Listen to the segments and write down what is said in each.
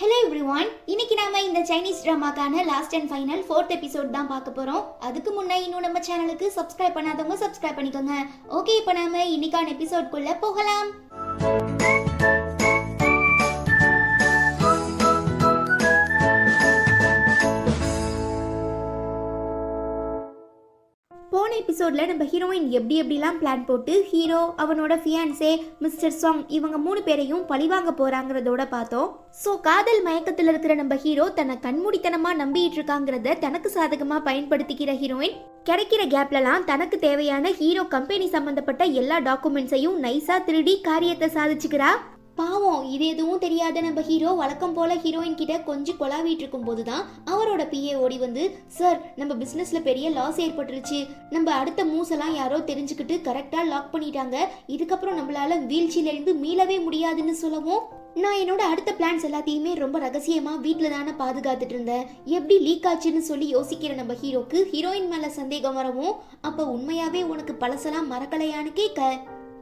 Hello everyone, இன்னைக்கு நாம இந்த சைனீஸ் ட்ராமாக்கான last and final 4th episode தான் பார்க்க போறோம். அதுக்கு முன்னே இன்னும் நம்ம சேனலுக்கு சப்ஸ்கிரைப் பண்ணாதவங்க சப்ஸ்கிரைப் பண்ணிக்கோங்க. ஓகே, இப்போ நாம இன்னைக்கான எபிசோட்குள்ள போகலாம். போன எபிசோட்ல நம்ம ஹீரோயின் எப்படிலாம் பிளான் போட்டு ஹீரோ, அவனோட ஃபியான்சே மிஸ்டர் சாங் இவங்க 3 பேரையும் பழிவாங்க போறாங்கிறதோட பார்த்தோம். ஸோ காதல் மயக்கத்தில் இருக்கிற நம்ம ஹீரோ தன்னை கண்மூடித்தனமா நம்பிட்டு இருக்காங்கிறத தனக்கு சாதகமா பயன்படுத்திக்கிற ஹீரோயின் கிடைக்கிற கேப்லலாம் தனக்கு தேவையான ஹீரோ கம்பெனி சம்பந்தப்பட்ட எல்லா டாக்குமெண்ட்ஸையும் நைஸா திருடி காரியத்தை சாதிச்சுக்கிறா. பாவம், இது எதுவும் தெரியாத நம்ம ஹீரோ வழக்கம் போல ஹீரோயின் கிட்ட கொஞ்சம் கொலாவிட்டு இருக்கும் போதுதான் அவரோட பிஏ ஓடி வந்து, சார் நம்ம பிசினஸ்ல பெரிய லாஸ் ஏற்பட்டுருச்சு, நம்ம அடுத்த மூவ்ஸ் எல்லாம் யாரோ தெரிஞ்சுக்கிட்டு கரெக்டா லாக் பண்ணிட்டாங்க, இதுக்கப்புறம் நம்மளால வீழ்ச்சியில இருந்து மீளவே முடியாதுன்னு சொல்லவும், நான் என்னோட அடுத்த பிளான்ஸ் எல்லாத்தையுமே ரொம்ப ரகசியமா வீட்டுல தானே பாதுகாத்துட்டு இருந்தேன், எப்படி லீக் ஆச்சுன்னு சொல்லி யோசிக்கிற நம்ம ஹீரோக்கு ஹீரோயின் மேல சந்தேகம் வரவும், அப்ப உண்மையாவே உனக்கு பழசெல்லாம் மறக்கலையான்னு கேட்க,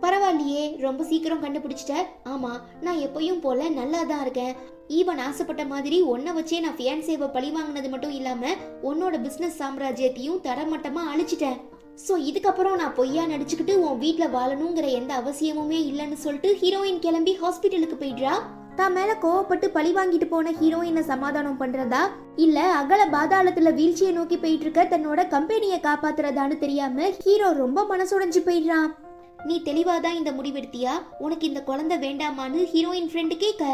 பரவாயில்லையே ரொம்ப சீக்கிரம் கண்டுபிடிச்சிட்ட, ஆமா நான் எப்பயும் போல நல்லா தான் இருக்கேன், ஈவன் ஆசைப்பட்ட மாதிரி ஒன்ன வச்சே நான் ஃபியான்சேவை பழி வாங்கினது மட்டும் இல்லாம உன்னோட பிசினஸ் சாம்ராஜ்யத்தையும் தரமட்டமா அழிச்சிட்டேன். ஸோ இதுக்கப்புறம் நான் பொய்யா நடிச்சுக்கிட்டு உன் வீட்டில் வாழணுங்கிற எந்த அவசியமுமே இல்லைன்னு சொல்லிட்டு ஹீரோயின் கிளம்பி ஹாஸ்பிட்டலுக்கு போயிடுறா. தான் மேல கோவப்பட்டு பழி வாங்கிட்டு போன ஹீரோயினை சமாதானம் பண்றதா இல்ல அகல பாதாளத்துல வீழ்ச்சியை நோக்கி போயிட்டு இருக்க தன்னோட கம்பெனியை காப்பாத்துறதான்னு தெரியாம ஹீரோ ரொம்ப மனசுடைஞ்சு போயிடுறான். நீ தெளிவாதான் இந்த முடிவெடுத்தியா, உனக்கு இந்த குழந்தை வேண்டாமான்னு ஹீரோயின் ஃப்ரெண்டு கேட்க,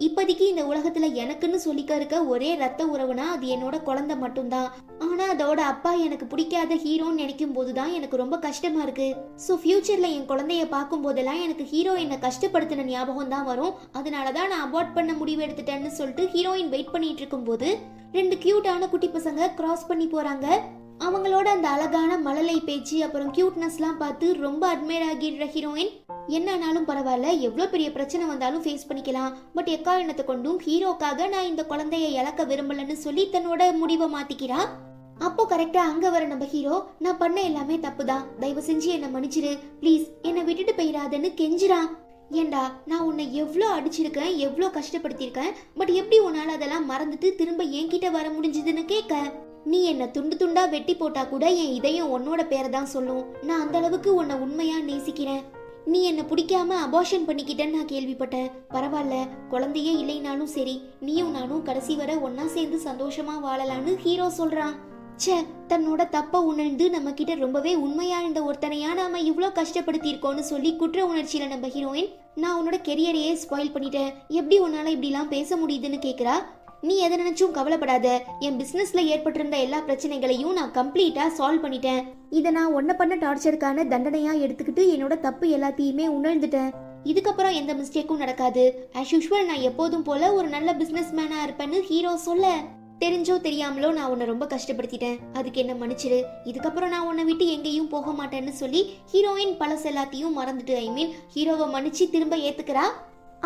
இப்போதைக்கு இந்த உலகத்துல எனக்குன்னு சொல்லிக்க இருக்க ஒரே ரத்த உறவுனா அது என்னோட குழந்தை மட்டும்தான், ஆனா அதோட அப்பா எனக்கு பிடிக்காத ஹீரோன்னு நினைக்கும் போதுதான் எனக்கு ரொம்ப கஷ்டமா இருக்கு. ஸோ ஃபியூச்சர்ல என் குழந்தைய பார்க்கும் போதெல்லாம் எனக்கு ஹீரோ என்னை கஷ்டப்படுத்தின ஞாபகம் தான் வரும், அதனாலதான் நான் அபார்ட் பண்ண முடிவு எடுத்துட்டேன்னு சொல்லிட்டு ஹீரோயின் வெயிட் பண்ணிட்டு இருக்கும் போது 2 கியூட்டான குட்டி பசங்க கிராஸ் பண்ணி போறாங்க. அவங்களோட அந்த அழகான மழலை பேச்சு அப்புறம் கியூட்னஸ்லாம் பார்த்து ரொம்ப அட்மையர் ஆகிடுற ஹீரோயின், என்னன்னாலும் பரவாயில்ல, எவ்வளோ பெரிய பிரச்சனை வந்தாலும் ஃபேஸ் பண்ணிக்கலாம், பட் எக்காரணத்தை கொண்டும் ஹீரோக்காக நான் இந்த குழந்தைய இழக்க விரும்பலன்னு சொல்லி தன்னோட முடிவை மாத்திக்கிறா. அப்போ கரெக்டா அங்க வர நம்ம ஹீரோ, நான் பண்ண எல்லாமே தப்புதான், தயவு செஞ்சு என்னை மன்னிச்சிரு ப்ளீஸ், என்னை விட்டுட்டு போயிடாதன்னு கெஞ்சிரான். ஏண்டா நான் உன்னை எவ்வளோ அடிச்சிருக்கேன், எவ்வளோ கஷ்டப்படுத்தியிருக்கேன், பட் எப்படி உன்னால அதெல்லாம் மறந்துட்டு திரும்ப என்கிட்ட வர முடிஞ்சதுன்னு கேட்க, நீ என்ன துண்டு துண்டா வெட்டி போட்டா கூட என் இதயம் உன்னோட பேரை தான் சொல்லும், நான் அந்த அளவுக்கு உன்னை உண்மையா நேசிக்கிறேன், நீ என்ன பிடிக்காம அபார்ஷன் பண்ணிக்கிட்டேன்னு நான் கேள்விப்பட்டேன், பரவாயில்ல குழந்தையே இல்லைனாலும் சரி நீயும் நானும் கடைசி வரை ஒன்னா சேர்ந்து சந்தோஷமா வாழலான்னு ஹீரோ சொல்றான். ச்சே, தன்னோட தப்ப உணர்ந்து நம்ம கிட்ட ரொம்பவே உண்மையா இருந்த ஒருத்தனையா நாம இவ்வளோ கஷ்டப்படுத்தி இருக்கோம்னு சொல்லி குற்ற உணர்ச்சியில நம்ம ஹீரோயின், நான் உன்னோட கெரியரையே ஸ்பாயில் பண்ணிட்டேன், எப்படி உன்னால இப்படிலாம் பேச முடியுதுன்னு கேக்குறா. நீ எதை நினைச்சும் கவலைப்படாத, என் பிசினஸ்ல ஏற்பட்டிருந்த எல்லா பிரச்சனைகளையும் நான் கம்ப்ளீட்டா சால்வ் பண்ணிட்டேன், இதை நான் ஒன்ன பண்ண டார்ச்சருக்கான தண்டனையா எடுத்துக்கிட்டு என்னோட தப்பு எல்லாத்தையுமே உணர்ந்துட்டேன், இதுக்கப்புறம் எந்த மிஸ்டேக்கும் நடக்காது, ஆஸ் யூஷுவல் நான் எப்போதும் போல ஒரு நல்ல பிசினஸ் மேனா இருப்பேன்னு ஹீரோ சொல்ல, தெரிஞ்சோ தெரியாமலோ நான் உன்னை ரொம்ப கஷ்டப்படுத்திட்டேன், அதுக்கு என்ன மன்னிச்சிரு, இதுக்கப்புறம் நான் உன்னை விட்டு எங்கேயும் போக மாட்டேன்னு சொல்லி ஹீரோயின் பழச எல்லாத்தையும் மறந்துட்டு ஹீரோவை மன்னிச்சு திரும்ப ஏத்துக்கிறா.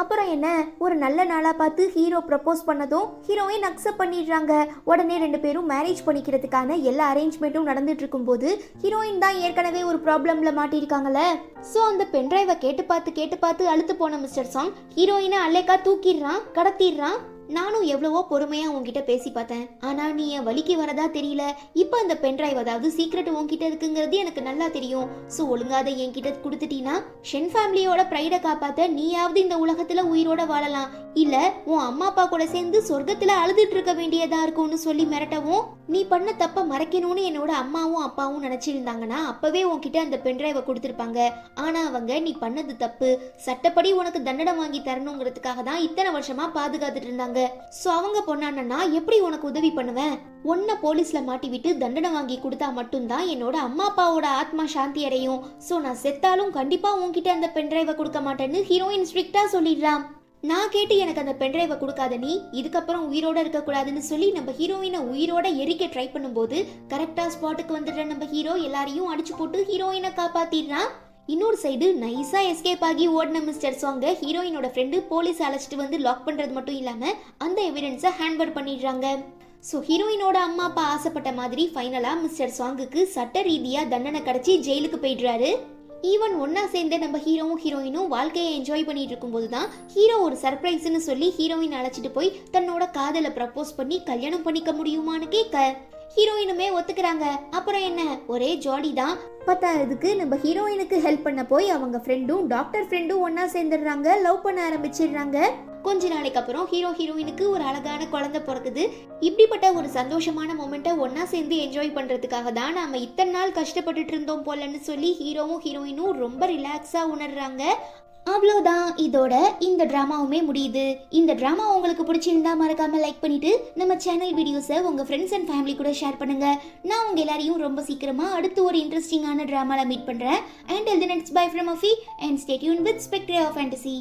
அப்புறம் என்ன, ஒரு நல்ல நாளா பார்த்து ஹீரோ ப்ரப்போஸ் பண்ணதும் ஹீரோயின் அக்செப்ட் பண்ணிடுறாங்க. உடனே 2 பேரும் மேரேஜ் பண்ணிக்கிறதுக்கான எல்லா அரேஞ்ச்மெண்ட்டும் நடந்துட்டு இருக்கும் போது ஹீரோயின் தான் ஏற்கனவே ஒரு ப்ராப்ளம்ல மாட்டிருக்காங்கல்ல. ஸோ அந்த பென்ட்ரைவை கேட்டு பார்த்து அழுத்து போன மிஸ்டர் சாங் ஹீரோயினை அல்லேக்கா தூக்கிடுறான், கடத்திடுறான். நானும் எவ்வளவோ பொறுமையா உன்கிட்ட பேசி பார்த்தேன், ஆனா நீ என் வலிக்கு வரதா தெரியல, இப்ப அந்த பென்ட்ரைவ் அதாவது சீக்ரெட் உன்கிட்ட இருக்குங்கிறது எனக்கு நல்லா தெரியும், ஸோ ஒழுங்காத என்கிட்ட கொடுத்துட்டீங்கன்னா ஷென் ஃபேமிலியோட ப்ரைடை காப்பாத்த நீயாவது இந்த உலகத்துல உயிரோட வாழலாம், இல்ல உன் அம்மா அப்பா கூட சேர்ந்து சொர்க்கத்துல அழுதுட்டு இருக்க வேண்டியதா இருக்கும்னு சொல்லி மிரட்டவும், நீ பண்ண தப்ப மறைக்கணும்னு என்னோட அம்மாவும் அப்பாவும் நினைச்சிருந்தாங்கன்னா அப்பவே உன்கிட்ட அந்த பென்ட்ரைவை கொடுத்துருப்பாங்க, ஆனா அவங்க நீ பண்ணது தப்பு, சட்டப்படி உனக்கு தண்டனை வாங்கி தரணுங்கிறதுக்காக தான் இத்தனை வருஷமா பாதுகாத்துட்டு இருந்தாங்க, சோ அவங்க பொண்ணானா எப்படி உனக்கு உதவி பண்ணுவேன், ஒன்ன போலீஸ்ல மாட்டி விட்டு தண்டனை வாங்கி கொடுத்தா மட்டும்தான் என்னோட அம்மா அப்பாவோட ஆத்மா சாந்தி அடையும், சோ நான் செத்தாலும் கண்டிப்பா உன்கிட்ட அந்த பென்ட்ரைவை கொடுக்க மாட்டேன்னு ஹீரோயின் ஸ்ட்ரிக்டா சொல்லிடுறான். நான் கேட்டு எனக்கு அந்த பென்ட்ரைவை கொடுக்காத நீ இதுக்கப்புறம் உயிரோட இருக்க கூடாதுன்னு சொல்லி நம்ம ஹீரோயினை உயிரோட எரிக்க ட்ரை பண்ணும்போது கரெக்டா ஸ்பாட்டுக்கு வந்துடுற நம்ம ஹீரோ எல்லாரையும் அடிச்சு போட்டு ஹீரோயினை காப்பாத்திடுறான். இன்னொரு சைடு நைஸா எஸ்கேப் ஆகி ஓடின மிஸ்டர் சாங்க ஹீரோயினோட ஃப்ரெண்டு போலீஸ் அழைச்சிட்டு வந்து லாக் பண்றது மட்டும் இல்லாம அந்த எவிடன்ஸை ஹேண்ட்ஓவர் பண்ணிடுறாங்க. ஸோ ஹீரோயினோட அம்மா அப்பா ஆசைப்பட்ட மாதிரி ஃபைனலா மிஸ்டர் சாங்குக்கு சட்ட ரீதியா தண்டனை கிடைச்சி ஜெயிலுக்கு போயிடுறாரு. ஈவன் ஒன்னா சேர்ந்து நம்ம ஹீரோவும் ஹீரோயினும் வாழ்க்கையை என்ஜாய் பண்ணிட்டு இருக்கும்போது தான் ஹீரோ ஒரு சர்ப்ரைஸ்னு சொல்லி ஹீரோயின் அழைச்சிட்டு போய் தன்னோட காதலை ப்ரப்போஸ் பண்ணி கல்யாணம் பண்ணிக்க முடியுமான்னு கேட்க ஹீரோயினுமே ஒத்துக்கிறாங்க. அப்புறம் என்ன, ஒரே ஜாலி தான். பத்தாததுக்கு நம்ம ஹீரோயினுக்கு ஹெல்ப் பண்ண போய் அவங்க ஃப்ரெண்டும் டாக்டர் ஃப்ரெண்டும் ஒன்னா சேர்ந்துடுறாங்க, லவ் பண்ண ஆரம்பிச்சிடுறாங்க. கொஞ்ச நாளைக்கு அப்புறம் ஹீரோயினுக்கு ஒரு அழகான குழந்தை பிறக்குது. இப்படிப்பட்ட ஒரு சந்தோஷமான மொமெண்ட்டை ஒன்னா சேர்ந்து என்ஜாய் பண்றதுக்காக தான் நாம இத்தனை நாள் கஷ்டப்பட்டுட்டு இருந்தோம் போலன்னு சொல்லி ஹீரோவும் ஹீரோயினும் ரொம்ப ரிலாக்ஸா உணர்றாங்க. அவ்வளோதான், இதோட இந்த ட்ராமாவுமே முடியுது. இந்த ட்ராமா உங்களுக்கு பிடிச்சிருந்தா மறக்காம லைக் பண்ணிட்டு நம்ம சேனல் வீடியோஸை உங்க ஃப்ரெண்ட்ஸ் அண்ட் ஃபேமிலி கூட ஷேர் பண்ணுங்க. நான் உங்க எல்லாரையும் ரொம்ப சீக்கிரமா அடுத்து ஒரு இன்ட்ரெஸ்டிங்கான ட்ராமால மீட் பண்றேன். And till the next bye from Afi and stay tuned with Spectre of Fantasy.